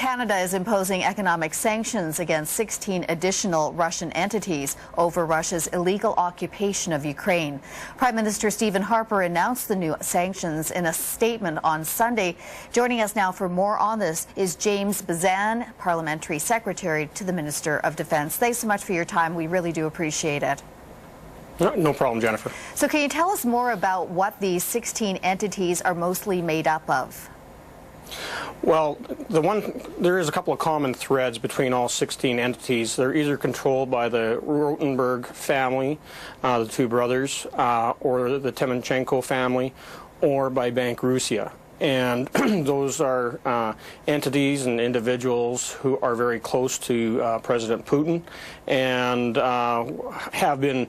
Canada is imposing economic sanctions against 16 additional Russian entities over Russia's illegal occupation of Ukraine. Prime Minister Stephen Harper announced the new sanctions in a statement on Sunday. Joining us now for more on this is James Bezan, Parliamentary Secretary to the Minister of Defence. Thanks so much for your time. We really do appreciate it. No problem, Jennifer. So can you tell us more about what these 16 entities are mostly made up of? Well, there is a couple of common threads between all 16 entities. They're either controlled by the Rotenberg family, the two brothers, or the Timonchenko family, or by Bank Russia. And those are entities and individuals who are very close to President Putin and have been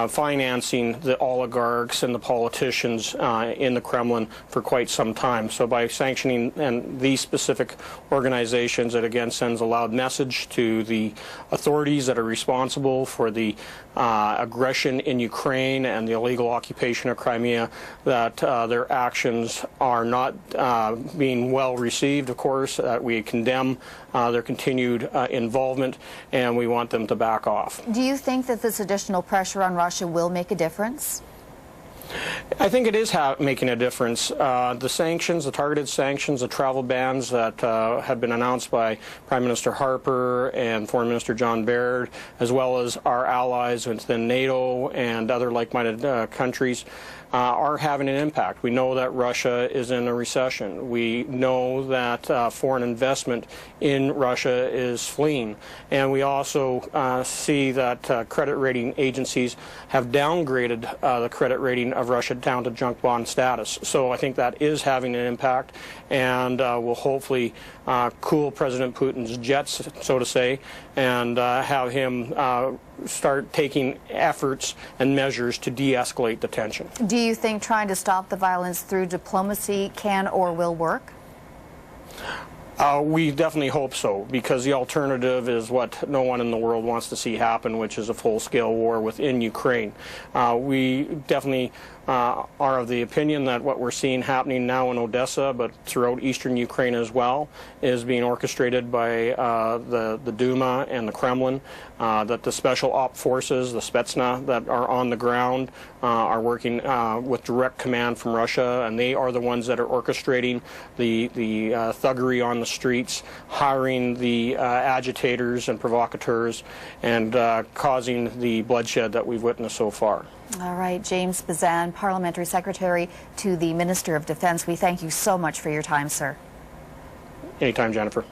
financing the oligarchs and the politicians in the Kremlin for quite some time. So by sanctioning these specific organizations, it again sends a loud message to the authorities that are responsible for the aggression in Ukraine and the illegal occupation of Crimea that their actions are not being well received, of course, that we condemn their continued involvement, and we want them to back off. Do you think that this additional pressure on Russia will make a difference? I think it is making a difference. The sanctions, the targeted sanctions, the travel bans that have been announced by Prime Minister Harper and Foreign Minister John Baird, as well as our allies within NATO and other like-minded countries, are having an impact. We know that Russia is in a recession. We know that foreign investment in Russia is fleeing. And we also see that credit rating agencies have downgraded the credit rating of Russia down to junk bond status. So I think that is having an impact and will hopefully cool President Putin's jets, so to say, and have him start taking efforts and measures to de-escalate the tension. Do you think trying to stop the violence through diplomacy can or will work? We definitely hope so, because the alternative is what no one in the world wants to see happen, which is a full-scale war within Ukraine. We definitely are of the opinion that what we're seeing happening now in Odessa, but throughout eastern Ukraine as well, is being orchestrated by the Duma and the Kremlin, that the special op forces, the Spetsna, that are on the ground are working with direct command from Russia, and they are the ones that are orchestrating the thuggery on the streets, hiring the agitators and provocateurs, and causing the bloodshed that we've witnessed so far. All right, James Bezan, Parliamentary Secretary to the Minister of Defence. We thank you so much for your time, sir. Anytime, Jennifer.